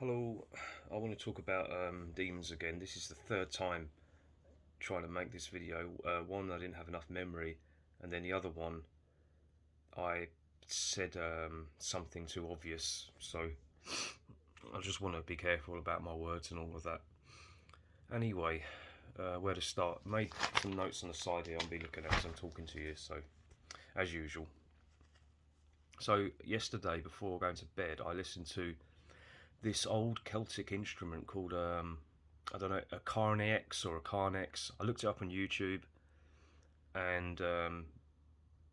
Hello, I want to talk about demons again. This is the third time trying to make this video. One, I didn't have enough memory, and then the other one, I said something too obvious. So I just want to be careful about my words and all of that. Anyway, where to start? Made some notes on the side here I'll be looking at as I'm talking to you, so as usual. So yesterday, before going to bed, I listened to this old Celtic instrument called I don't know, a Carnyx or a Carnyx. I looked it up on YouTube, and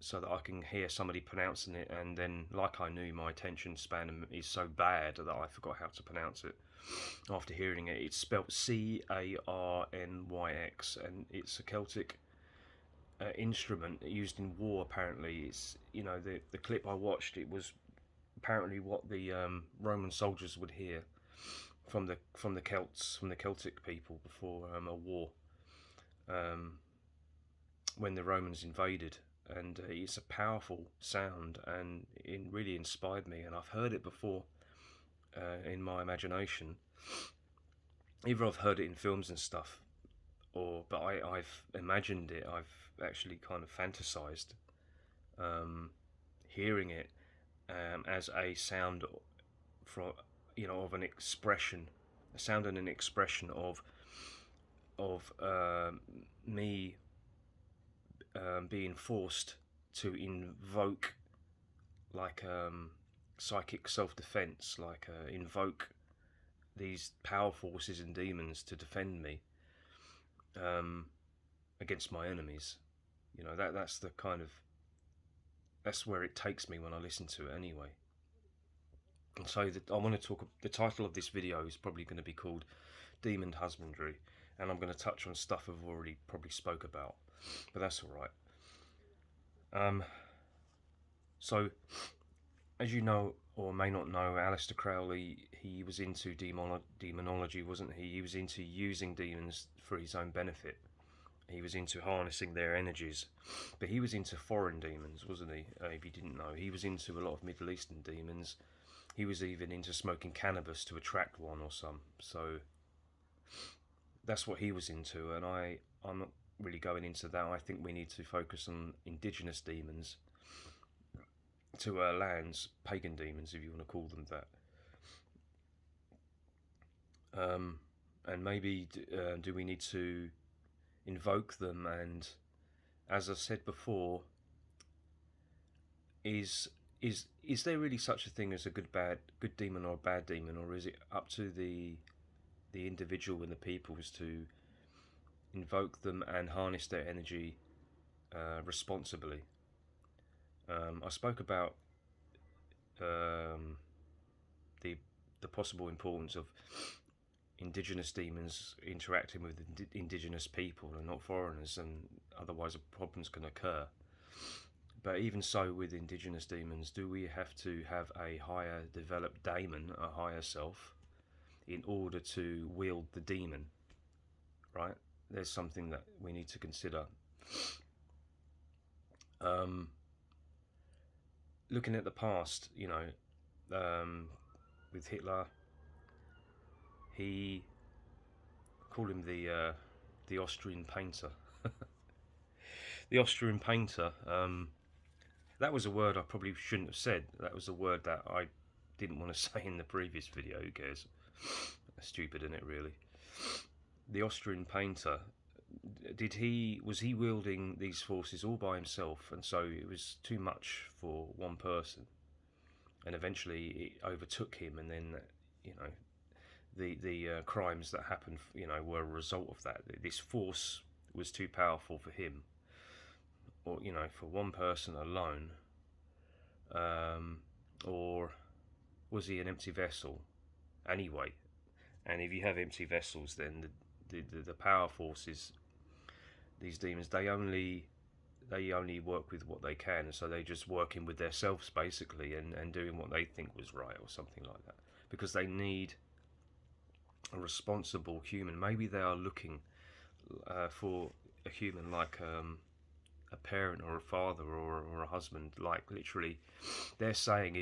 so that I can hear somebody pronouncing it, and then, like I knew, my attention span is so bad that I forgot how to pronounce it. After hearing it, it's spelt Carnyx, and it's a Celtic instrument used in war. Apparently, it's the clip I watched. It was apparently what the Roman soldiers would hear from the Celts, from the Celtic people before a war, um, when the Romans invaded. And it's a powerful sound, and it really inspired me. And I've heard it before in my imagination. Either I've heard it in films and stuff, but I've imagined it. I've actually kind of fantasized um, hearing it as a sound from of an expression, a sound and an expression of me being forced to invoke like psychic self-defense, like invoke these power forces and demons to defend me um, against my enemies. That's the kind of that's where it takes me when I listen to it anyway. And so I want to talk. The title of this video is probably going to be called "Demon Husbandry," and I'm going to touch on stuff I've already probably spoke about, but that's all right. So, as you know or may not know, Aleister Crowley, he was into demonology, wasn't he? He was into using demons for his own benefit. He was into harnessing their energies, but he was into foreign demons, wasn't he? If you didn't know, he was into a lot of Middle Eastern demons. He was even into smoking cannabis to attract one or some. So that's what he was into, and I'm not really going into that. I think we need to focus on indigenous demons to our lands, pagan demons, if you want to call them that. And maybe do we need to invoke them? And as I said before, is there really such a thing as a good demon or a bad demon, or is it up to the individual and the peoples to invoke them and harness their energy responsibly? I spoke about um, the the possible importance of indigenous demons interacting with indigenous people and not foreigners, and otherwise a problem's can occur. But even so, with indigenous demons, do we have to have a higher developed daemon, a higher self, in order to wield the demon? Right? There's something that we need to consider. Um, Looking at the past, with Hitler, he called him the Austrian painter. The Austrian painter. That was a word I probably shouldn't have said. That was a word that I didn't want to say in the previous video. Who cares? Stupid, isn't it? Really. The Austrian painter. Was he wielding these forces all by himself, and so it was too much for one person, and eventually it overtook him, and then you know the crimes that happened were a result of that. This force was too powerful for him, or for one person alone, or was he an empty vessel anyway? And if you have empty vessels, then the power forces, these demons, they only work with what they can, so they just working with themselves basically, and doing what they think was right or something like that, because they need a responsible human. Maybe they are looking for a human like a parent or a father or a husband. Like literally, they're saying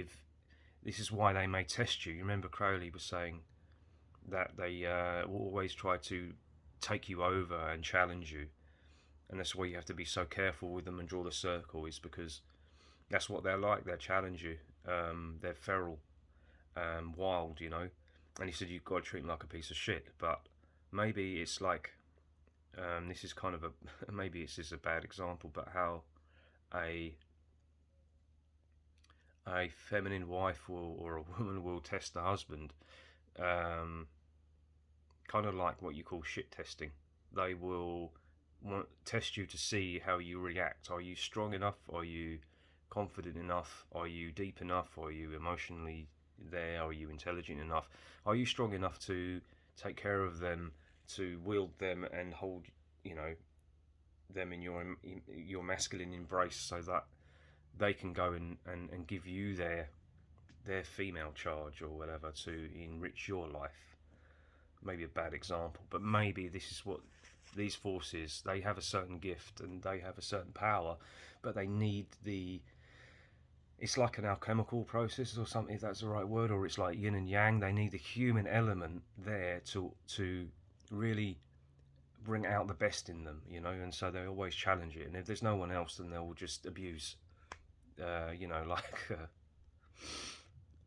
this is why they may test you. You remember Crowley was saying that they will always try to take you over and challenge you, and that's why you have to be so careful with them and draw the circle, is because that's what they're like. They'll challenge you. They're feral, wild, you know. And he said you've got to treat them like a piece of shit. But maybe it's like, this is kind of a maybe this is a bad example, but how a feminine wife will, or a woman will test the husband, kind of like what you call shit testing. They will test you to see how you react. Are you strong enough? Are you confident enough? Are you deep enough? Are you emotionally there? Are you intelligent enough? Are you strong enough to take care of them, to wield them and hold, you know, them in your masculine embrace, so that they can go and give you their female charge or whatever to enrich your life. Maybe a bad example, but maybe this is what these forces, they have a certain gift and they have a certain power, but they need it's like an alchemical process or something, if that's the right word, or it's like yin and yang. They need the human element there to really bring out the best in them, you know, and so they always challenge it. And if there's no one else, then they'll just abuse, you know,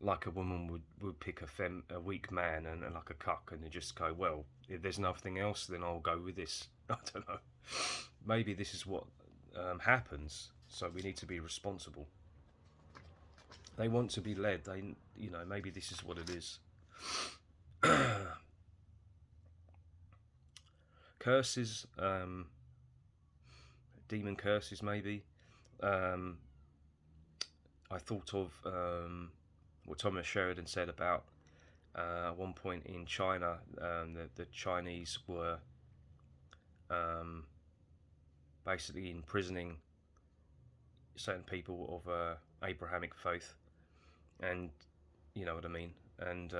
like a woman would pick a weak man and like a cuck, and they just go, well, if there's nothing else, then I'll go with this. I don't know. Maybe this is what happens. So we need to be responsible. They want to be led. They, you know, maybe this is what it is. Curses, demon curses, maybe. I thought of what Thomas Sheridan said about at one point in China, the Chinese were basically imprisoning certain people of Abrahamic faith, and you know what I mean, and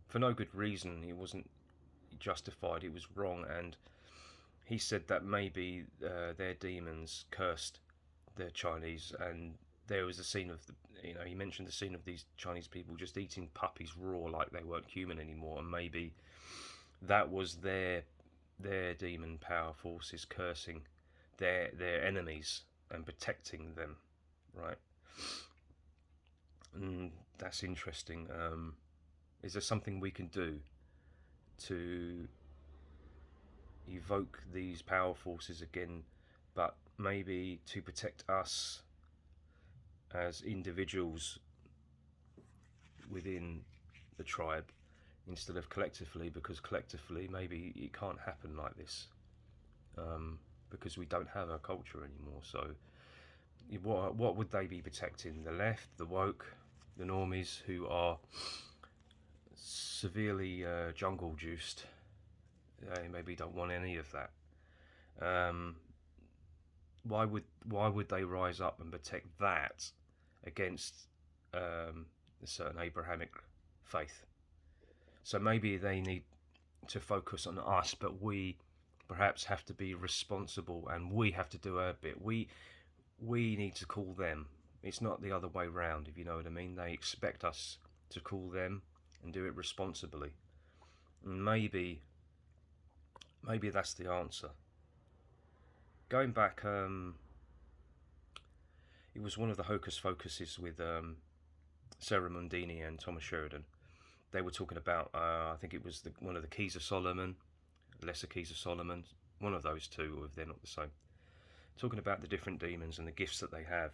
for no good reason. It wasn't justified, it was wrong. And he said that maybe their demons cursed the Chinese, and there was a scene of he mentioned the scene of these Chinese people just eating puppies raw, like they weren't human anymore, and maybe that was their demon power forces cursing their enemies and protecting them, right? That's interesting. Is there something we can do to evoke these power forces again, but maybe to protect us as individuals within the tribe instead of collectively? Because collectively maybe it can't happen like this, because we don't have a culture anymore. So what would they be protecting? The left, the woke, the normies, who are severely jungle juiced. They maybe don't want any of that. Why would they rise up and protect that against a certain Abrahamic faith? So maybe they need to focus on us, but we perhaps have to be responsible, and we have to do our bit. We need to call them. It's not the other way round, if you know what I mean. They expect us to call them and do it responsibly. And maybe that's the answer. Going back, it was one of the Hocus Focuses with Sarah Mundini and Thomas Sheridan. They were talking about, I think it was one of the Keys of Solomon, Lesser Keys of Solomon, one of those two, or if they're not the same. Talking about the different demons and the gifts that they have.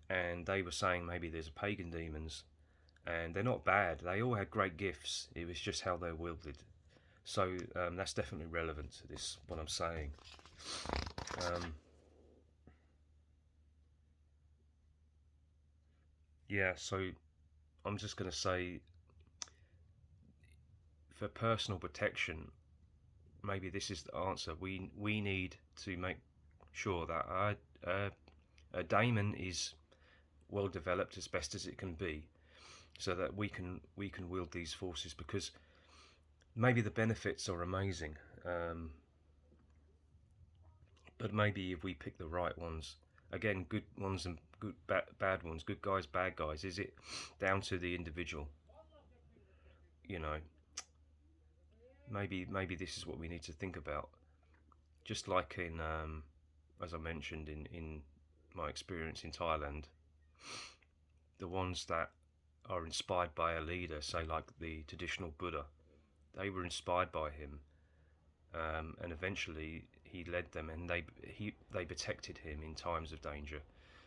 And they were saying maybe there's pagan demons, and they're not bad. They all had great gifts. It was just how they're wielded. So that's definitely relevant to this, what I'm saying. Yeah, so I'm just going to say, for personal protection, maybe this is the answer. We need to make sure that a daemon is well developed as best as it can be, so that we can wield these forces, because maybe the benefits are amazing, but maybe if we pick the right ones, Again, good ones and good bad ones, good guys, bad guys. Is it down to the individual? You know, maybe this is what we need to think about. Just like in, as I mentioned in my experience in Thailand, the ones that are inspired by a leader, say like the traditional Buddha, they were inspired by him, and eventually he led them, and they protected him in times of danger.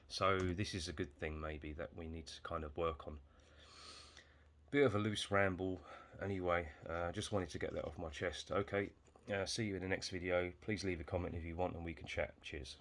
So this is a good thing, maybe, that we need to kind of work on. Bit of a loose ramble, anyway. Just wanted to get that off my chest. Okay, see you in the next video. Please leave a comment if you want, and we can chat. Cheers.